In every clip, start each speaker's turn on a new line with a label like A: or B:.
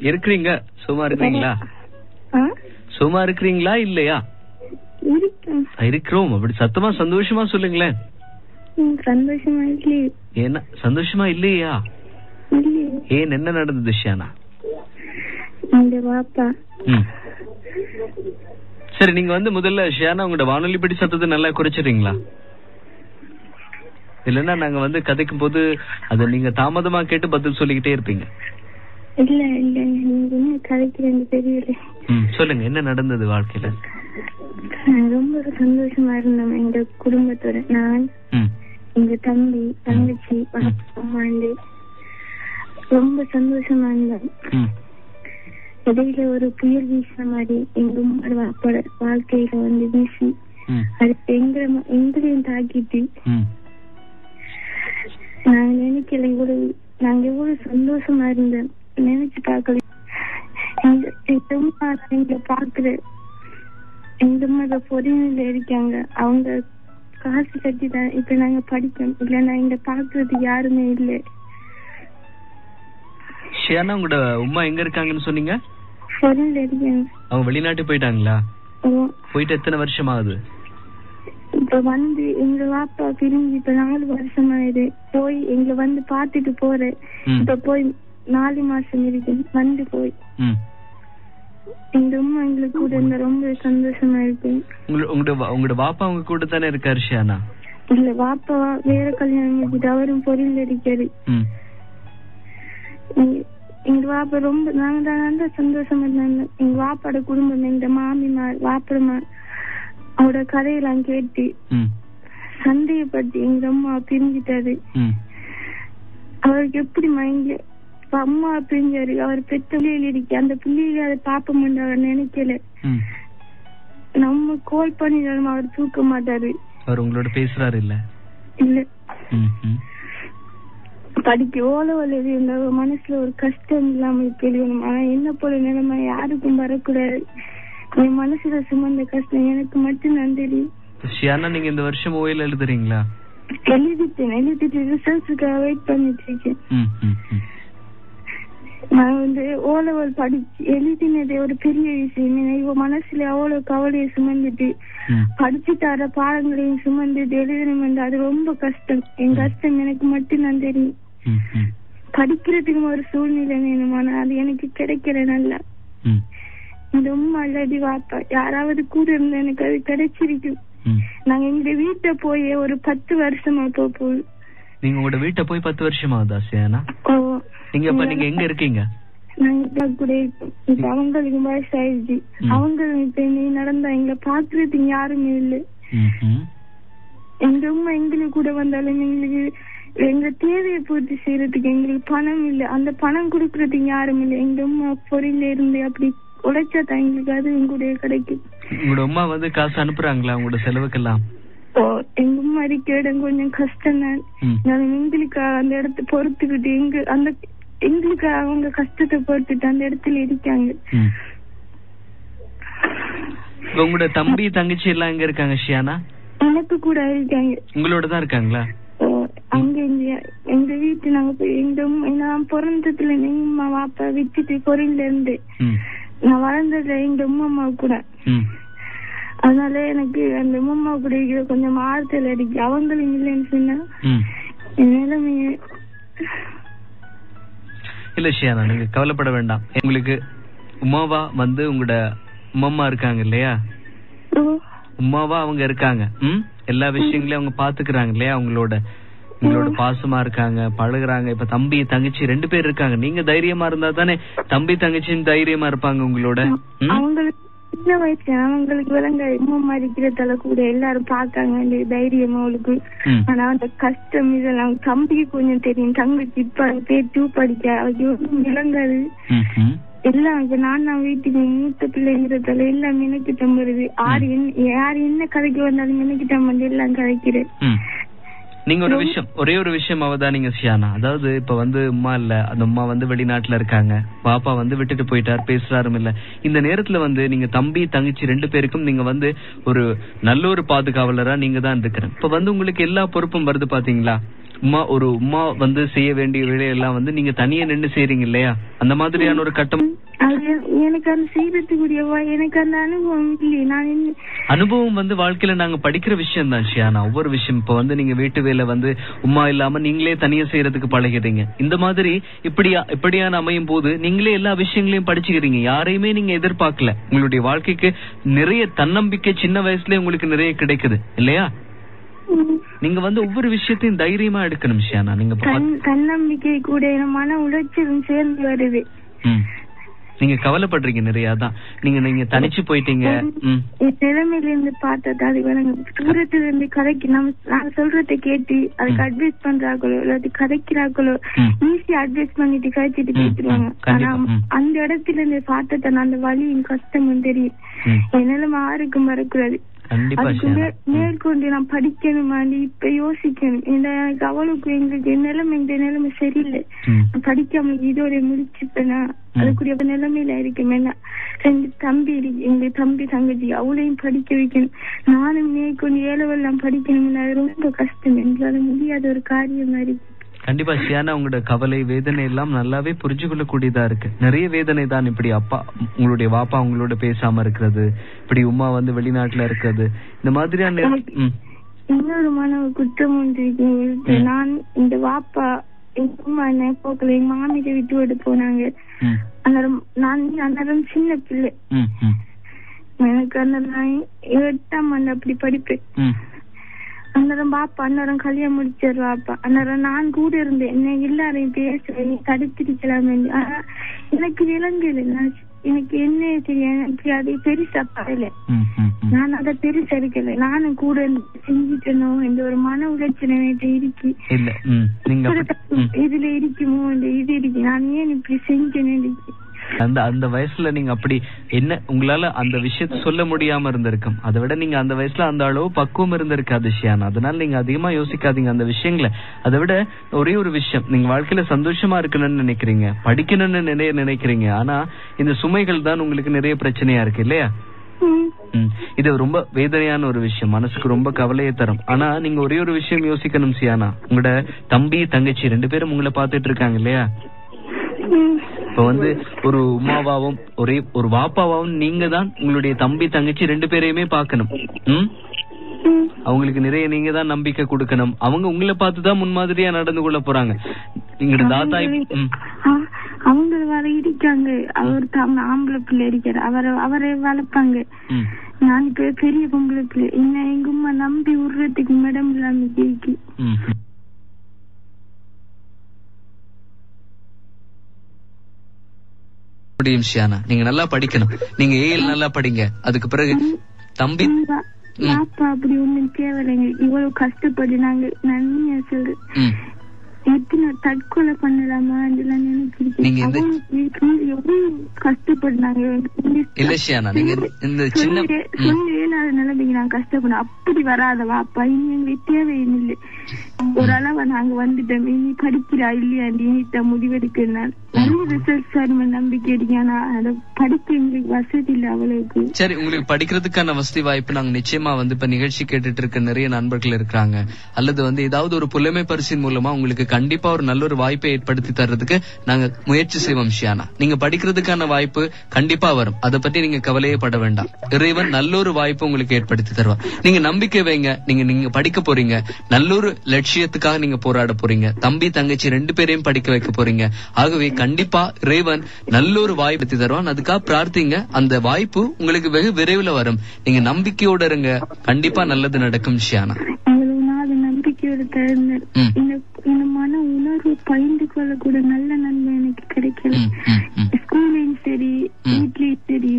A: இருக்கிறீங்க? சும்மா இருக்கிறீங்களா? சும்மா இருக்கிறீங்களா இல்லையா? இருக்கிறோம். அப்படி சத்தமா சந்தோஷமா சொல்லுங்களேன்.
B: சந்தோஷமா இல்லையே.
A: என்ன சந்தோஷமா இல்லையா? ஏன், என்ன நடந்தது ஷியானா? சரி, நீங்க வந்து முதல்ல ஷியானா உங்களோட வானொலி படி சத்தத்தை நல்லா குறைச்சிடுறீங்களா? இல்லன்னா நாங்க வந்து கதைக்கும் போது அத நீங்க தாமதமா கேட்டு பதில் சொல்லிக்கிட்டே இருப்பீங்க.
B: இல்ல இல்ல, நீங்க என்ன கதைக்கிறீங்க தெரியல.
A: சொல்லுங்க, என்ன நடந்தது வாழ்க்கையில?
B: ரொம்ப சந்தோஷமா இருந்தோம் எங்க குடும்பத்தோட. நான், எங்க தம்பி, தங்கச்சி, அம்மா, ரொம்ப சந்தோஷமா இருந்தோம். இடையில ஒரு புயல் வீசின மாதிரி எங்க அம்மாவோட வாழ்க்கையில வந்து வீசி அது எங்களையும் தாக்கிட்டு நாங்க நினைக்கல நாங்க எவ்வளவு சந்தோஷமா இருந்தோம். நினைச்சு பார்க்கல. எங்களை பாக்குற எங்க அம்மா பொறியில இருக்காங்க. அவங்க காசு கட்டி தான் இப்ப நாங்க படிக்கோம். இல்லன்னா எங்க பாக்குறது யாருமே இல்லை.
A: ஷியானா, உங்களோட உம்மா எங்க இருக்காங்கன்னு சொன்னீங்க?
B: பொறியில இருக்காங்க.
A: அவங்க வெளிநாட்டு போயிட்டாங்களா? போயிட்டு எத்தனை வருஷம் ஆகுது?
B: இப்ப வந்து எங்க வாப்பா பிரிஞ்சு இப்ப 4 வருஷம் ஆயிடு. போய் எங்க வந்து பாத்துட்டு போறேன். இப்ப போய் 4 மாசம் இருக்கு வந்து போய். எங்க அம்மா எங்களுக்கு கூட இருந்தா ரொம்ப சந்தோஷமா இருக்கு.
A: உங்களோட வாப்பா உங்க கூட தானே இருக்காரு ஷியானா?
B: இல்ல, வாப்பா வேற கல்யாணம் முடிச்சுட்டு அவரும் பொறியில இருக்காரு. எங்க வாப்பா ரொம்ப நாங்க தான் சந்தோஷமா இருந்தாங்க. எங்க வாப்பாட குடும்பம், எங்க மாமிமார், வாப்படமா அவரோட கதையெல்லாம் கேட்டு சந்தேகப்பட்டு எங்க அம்மா பிரிஞ்சிட்டாரு. அவருக்கு எப்படி மைண்ட்ல அம்மா பிரிஞ்சாரு. அவர் பெற்ற பிள்ளைகள் இருக்கு. அந்த பிள்ளைகளை அதை பாப்ப முடியாது. அவர் நினைக்கல. நம்ம கால் பண்ணினாலும் அவர் தூக்க மாட்டாரு.
A: அவர் உங்களோட பேசுறாரு இல்ல?
B: இல்ல, படிக்க ஓலவல மனசுல ஒரு கஷ்டம் இல்லாம தெரியணும். ஆனா என்ன போல நிலைமை யாருக்கும் வரக்கூடாது. என் மனசுல சுமந்த கஷ்டம் எனக்கு மட்டும் நான் தெரியும்.
A: ஷியானா, நீங்க இந்த வருஷம் ஓயில் எழுதுறீங்களா?
B: எழுதிட்டு ரிசல்ட்ஸுக்காக வெயிட் பண்ணிட்டு இருக்கேன். நான் வந்து ஓலவல் படிச்சு எழுதினதே ஒரு பெரிய விஷயம். இவ மனசுல அவ்வளவு கவலையை சுமந்துட்டு படிச்சு தர பாடங்களையும் சுமந்துட்டு எழுதணும். அது ரொம்ப கஷ்டம். என் கஷ்டம் எனக்கு மட்டும் நான் தெரியும். படிக்கிறதுக்கு ஒரு சூழ்நிலை வேணுமானா அது எனக்கு கிடைக்கிற நல்லா. இந்த உண்மை அல்லது வாப்பா யாராவது கூட இருந்தா எனக்கு அது கிடைச்சிருக்கும். நாங்க எங்க வீட்டை போய் ஒரு 10 வருஷமா போகுது.
A: நீங்க உங்களோட வீட்டை போய் 10 வருஷமா ஆகுதா ஷியானா? நீங்க அப்ப நீங்க எங்க இருக்கீங்க?
B: நாங்க கூட இருக்கோம். இப்ப அவங்களுக்கு வயசாயிடுச்சு. அவங்க இப்ப நீ நடந்தா எங்களை பாக்குறதுக்கு யாருமே இல்லை. எங்க அம்மா எங்களுக்கு கூட வந்தாலும் எங்களுக்கு எங்க தேவையை பூர்த்தி செய்யறதுக்கு எங்களுக்கு பணம் இல்லை. அந்த பணம் கொடுக்கறதுக்கு யாரும் இல்லை. எங்க அம்மா பொறியில இருந்து அப்படி உழைச்சா தான் எங்களுக்கு அது கூட கிடைக்கும்.
A: உங்களோட அம்மா வந்து காசு அனுப்புறாங்களா உங்களோட செலவுக்கெல்லாம்?
B: எங்க அம்மா இருக்க இடம் கொஞ்சம் கஷ்டம் தான். எங்களுக்கு அந்த இடத்த பொறுத்துக்கிட்டு எங்களுக்கு அவங்க கஷ்டத்தை பொறுத்துட்டு அந்த இடத்துல இருக்காங்க.
A: உங்களோட தம்பி தங்கச்சி எல்லாம் எங்க இருக்காங்க ஷியானா?
B: எனக்கு கூட இருக்காங்க.
A: உங்களோட தான் இருக்காங்களா?
B: அங்க எங்க வீட்டு நாங்க போய் நான் பிறந்ததுல எங்க அம்மா வாப்பா விட்டுட்டு பொறியில இருந்து நான் வளர்ந்ததுல எங்க அம்மா கூட. அதனால எனக்கு அந்த அம்மா கூட கொஞ்சம் ஆறுதல் அடிக்கு. அவங்களும் இல்லைன்னு சொன்னா நிலைமைய
A: இல்ல ஷியானா, நீங்க கவலைப்பட வேண்டாம். உங்களுக்கு உமாவா வந்து உங்களோட உம்மா இருக்காங்க இல்லையா? உமாவா அவங்க இருக்காங்க. எல்லா விஷயங்களையும் அவங்க பாத்துக்கிறாங்க இல்லையா? உங்களோட பாசமா இருக்காங்க, பழகுறாங்க. இப்ப தம்பி தங்கச்சி 2 பேர் இருக்காங்க. நீங்க தைரியமா இருந்தா தானே தம்பி தங்கச்சின்னு தைரியமா இருப்பாங்க உங்களோட.
B: அவங்களுக்கு சின்ன வயசு அவங்களுக்கு விளங்க அம்மா இருக்கிறதால கூட எல்லாரும் பாக்காங்க தைரியம் அவளுக்கு. ஆனா அந்த கஷ்டம் இதெல்லாம் தம்பிக்கு கொஞ்சம் தெரியும். தங்கச்சி இப்ப பேர் 2 படிக்க அவளுக்கு விளங்காது. எல்லாம் இப்ப நான் வீட்டுக்கு மூத்த பிள்ளைங்கிறதால எல்லாம் மினக்கிட்டம் வருது. யாரு என்ன கதைக்கு வந்தாலும் மினக்கிட்டம் வந்து எல்லாம் கதைக்கிறேன்.
A: நீங்க ஒரே ஒரு விஷயம் அவதானிங்க ஷியானா. அதாவது இப்ப வந்து உமா இல்ல, அந்த உமா வந்து வெளிநாட்டுல இருக்காங்க. பாப்பா வந்து விட்டுட்டு போயிட்டார், பேசுறாரும் இல்ல. இந்த நேரத்துல வந்து நீங்க தம்பி தங்கச்சி 2 பேருக்கும் நீங்க வந்து ஒரு நல்ல ஒரு பாதுகாவலரா நீங்க தான் இருக்கிறேன். இப்ப வந்து உங்களுக்கு எல்லா பொறுப்பும் வருது பாத்தீங்களா? உமா வந்து செய்ய வேண்டிய வேலையெல்லாம் வந்து நீங்க தனியா நின்று செய்றீங்க இல்லையா? அந்த மாதிரியான ஒரு கட்டம்
B: எனக்கு அந்த செய்யறதுக்குரிய எனக்கு அந்த அனுபவம் இல்லையே.
A: அனுபவம் வந்து வாழ்க்கையில நாங்க படிக்கிற விஷயம் தான் ஷியானா. ஒவ்வொரு விஷயம் இப்ப வந்து நீங்க வீட்டு வேலை வந்து உமா இல்லாம நீங்களே தனியா செய்யறதுக்கு பழகிறீங்க. இந்த மாதிரி இப்படியான அமையும் போது நீங்களே எல்லா விஷயங்களையும் படிச்சுக்கிறீங்க. யாரையுமே நீங்க எதிர்பார்க்கல. உங்களுடைய வாழ்க்கைக்கு நிறைய தன்னம்பிக்கை சின்ன வயசுல உங்களுக்கு நிறைய கிடைக்குது இல்லையா? நீங்க வந்து ஒவ்வொரு விஷயத்தையும் தைரியமா எடுக்கணும் ஷியானா. நீங்க
B: தன்னம்பிக்கை கூட மன உளைச்சலும் சேர்ந்து வருது.
A: நீங்க கவலைப்படுறீங்க நிறைய. அதான் நீங்க தனிச்சு போயிட்டீங்க.
B: நிலைமையில இருந்து பார்த்தது அது தூரத்துல இருந்து கதைக்கு நான் சொல்றத கேட்டு அதுக்கு அட்வைஸ் பண்றாங்களோ இல்லாட்டி கதைக்கிறாங்களோ ஈஸியா அட்வைஸ் பண்ணிட்டு கழிச்சிட்டு போயிடுவாங்க. ஆனா அந்த இடத்துல இருந்து பார்த்தத அந்த வலியும் கஷ்டமும் தெரியும். என்னால யாருக்கும் வரக்கூடாது. மேற்கொண்டு நான் படிக்கணுமாண்டி இப்ப யோசிக்கணும். எனக்கு அவளுக்கு எங்களுக்கு இந்த நிலைமை சரியில்லை. படிக்காம இதோட முடிச்சுப்பேனா அதுக்குரிய நிலைமையில இருக்கேன். 2 தம்பி இருக்கு. எங்க தம்பி தங்கச்சி அவளையும் படிக்க வைக்கணும். நானும் மேற்கொண்டு ஏழவெல்லாம் படிக்கணும். அது ரொம்ப கஷ்டம். எங்களால முடியாத ஒரு காரியமா இருக்கு.
A: கண்டிப்பா ஷியானா, உங்களோட கவலை வேதனை எல்லாம் நல்லாவே புரிஞ்சு கொள்ளக்கூடியதா இருக்கு. நிறைய வேதனை தான். இப்படி அப்பா உங்களுடைய வாப்பா உங்களோட பேசாம இருக்கிறது, இப்படி உமா வந்து வெளிநாட்டுல இருக்கிறது, இந்த மாதிரியான
B: இன்னொரு மனவு குற்றம் ஒன்று. நான் இந்த வாப்பா எங்க அம்மா என்ன போக்கல, எங்க மாமியை விட்டு விட்டு போனாங்க. நான் சின்ன பிள்ளை. எனக்கு அந்த நான் 8ஆம் ஆண்டு அப்படி படிப்பேன். அன்னரம் பாப்பா அன்னரம் கல்யாணம் முடிச்சாரு பாப்பா. அன்னரம் நான் கூட இருந்தேன். என்ன எல்லாரையும் பேசுறேன், நீ தடுத்திருக்கலாம். ஆனா எனக்கு விளங்கல. எனக்கு என்ன தெரியாது. அது பெருசா பரல. நான் அதை பெருசா இருக்கல. நானும் கூட செஞ்சுட்டனும். இந்த ஒரு மன உளைச்சல் இருக்கு. இதுல இருக்குமோ இந்த இது இருக்கு. நான் ஏன் இப்படி செஞ்சேன்னு இருக்கு.
A: அந்த வயசுல நீங்க அப்படி என்ன உங்களால அந்த விஷயத்த சொல்ல முடியாம இருந்திருக்கும். அதை விட நீங்க அந்த வயசுல அந்த அளவு பக்குவம் இருந்திருக்காது ஷியானா. அதனால நீங்க அதிகமா யோசிக்காதீங்க அந்த விஷயங்களை. அதை விட ஒரே ஒரு விஷயம், நீங்க வாழ்க்கையில சந்தோஷமா இருக்கணும்னு நினைக்கிறீங்க, படிக்கணும்னு நினைக்கிறீங்க. ஆனா இந்த சுமைகள் தான் உங்களுக்கு நிறைய பிரச்சனையா இருக்கு இல்லையா? இது ரொம்ப வேதனையான ஒரு விஷயம், மனசுக்கு ரொம்ப கவலையை தரும். ஆனா நீங்க ஒரே ஒரு விஷயம் யோசிக்கணும் ஷியானா. உங்களோட தம்பி தங்கச்சி 2 பேரும் உங்களை பாத்துட்டு இருக்காங்க இல்லையா? இப்ப வந்து ஒரு உமாவாவும் ஒரு வாப்பாவாவும் நீங்க தான் உங்களுடைய தம்பி தங்கச்சி 2 பேரையுமே பாக்கணும். அவங்களுக்கு நிறைய நீங்க தான் நம்பிக்கை கொடுக்கணும். அவங்க உங்களை பார்த்துதான் முன்மாதிரியா நடந்து கொள்ள போறாங்க. நீங்க தாத்தா
B: அவங்க வர இருக்காங்க. அவர் ஆம்பளை பிள்ளை இருக்காரு. அவரை வளர்ப்பாங்க. நான் இப்ப பெரிய பொம்பளை பிள்ளை. என்ன எங்க உமா நம்பி விடுறதுக்கு மேடம் இல்லாம கேக்கு.
A: முடியும் ஷியானா. நீங்க நல்லா படிக்கணும். நீங்க ஏஎல் நல்லா படிங்க. அதுக்கு பிறகு தம்பி
B: அப்படி ஒண்ணும் தேவையில்லைங்க. இவ்வளவு கஷ்டப்பட்டு நாங்க நன்மையா சொல்றேன். எத்தனை தற்கொலை பண்ணலாமா நினைச்சிருக்கேன். கஷ்டப்பட்டாங்க.
A: இல்ல ஷியானா, நீங்க இந்த சின்ன
B: நிலைமைக்கு நாங்க கஷ்டப்படும். அப்படி வராத வாப்பா, இனி எங்களுக்கு தேவையில்லை. ஒரு அளவா நாங்க வந்துட்டோம். இனி படிக்கிறா இல்லையா நீட்டா முடிவெடுக்கிறேன். நல்ல ரிசல்ட் சார் நம்பிக்கை இருக்கு. ஆனா அதை படிக்க எங்களுக்கு வசதி இல்லை அவ்வளவுக்கு.
A: சரி, உங்களுக்கு படிக்கிறதுக்கான வசதி வாய்ப்பு நாங்க நிச்சயமா வந்து இப்ப நிகழ்ச்சி கேட்டுட்டு இருக்க நிறைய நண்பர்கள் இருக்காங்க. அல்லது வந்து ஏதாவது ஒரு புலமை பரிசின் மூலமா உங்களுக்கு கண்டிப்பா ஒரு நல்ல ஒரு வாய்ப்பை ஏற்படுத்தி தர்றதுக்கு நாங்க முயற்சி செய்வோம் ஷியானா. நீங்க படிக்கிறதுக்கான வாய்ப்பு கண்டிப்பா வரும். அதை பத்தி நீங்க கவலையே பட வேண்டாம். இறைவன் நல்ல ஒரு வாய்ப்பு உங்களுக்கு ஏற்படுத்தி தருவார். நீங்க நம்பிக்கை வைங்க. நீங்க படிக்க போறீங்க. நல்ல ஒரு லட்சியத்துக்காக நீங்க போராட போறீங்க. தம்பி தங்கச்சி 2 பேரையும் படிக்க வைக்க போறீங்க. ஆகவே கண்டிப்பா இறைவன் நல்ல ஒரு வாய்ப்பு தருவான். அதுக்காக பிரார்த்திங்க. அந்த வாய்ப்பு உங்களுக்கு வெகு விரைவில் வரும். நீங்க நம்பிக்கையோட இருங்க. கண்டிப்பா நல்லது நடக்கும் ஷியானா.
B: நம்பிக்கையோட மன உணர்வு பகிர்ந்து கொள்ள கூட நல்ல நன்மை எனக்கு கிடைக்கல. ஸ்கூலையும் சரி வீட்லயும் சரி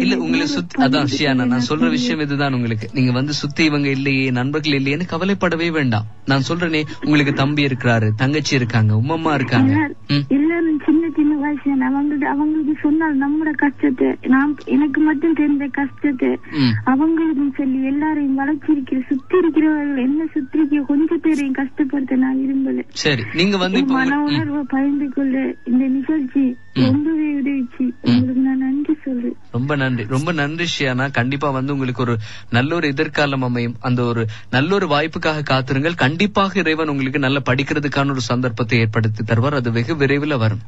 A: இல்ல உங்களை அதான் ஷியானா, நான் சொல்ற விஷயம் இதுதான். உங்களுக்கு நீங்க வந்து சுத்தி இவங்க இல்லையே நண்பர்கள் இல்லையேன்னு கவலைப்படவே வேண்டாம். நான் சொல்றேனே, உங்களுக்கு தம்பி இருக்கிறாரு, தங்கச்சி இருக்காங்க, உம்மம்மா இருக்காங்க.
B: எல்லாரும் சின்ன சின்ன வயசு அவங்களுக்கு சொன்னால் நம்மளோட கஷ்டத்தை, எனக்கு மட்டும் தெரிஞ்ச கஷ்டத்தை அவங்களுக்கும் சொல்லி எல்லாரையும் வளர்ச்சிருக்கிற சுத்தி இருக்கிறவர்கள் என்ன சுத்தி இருக்கிற கொஞ்சம் பேரையும் கஷ்டப்படுத்த நான் விரும்பல.
A: சரி, நீங்க வந்து
B: மன உணர்வை பகிர்ந்து கொள்ள இந்த நிகழ்ச்சி ரொம்பவே உதவிச்சு. உங்களுக்கு நான் நன்றி சொல்றேன். சொல்லி.
A: ரொம்ப நன்றி, ரொம்ப நன்றி ஷியானா. கண்டிப்பா வந்து உங்களுக்கு ஒரு நல்ல ஒரு எதிர்காலம் அமையும். அந்த ஒரு நல்ல ஒரு வாய்ப்புக்காக காத்திருங்கள். கண்டிப்பாக இறைவன் உங்களுக்கு நல்ல படிக்கிறதுக்கான ஒரு சந்தர்ப்பத்தை ஏற்படுத்தி தருவார். அது வெகு விரைவில் வரும்.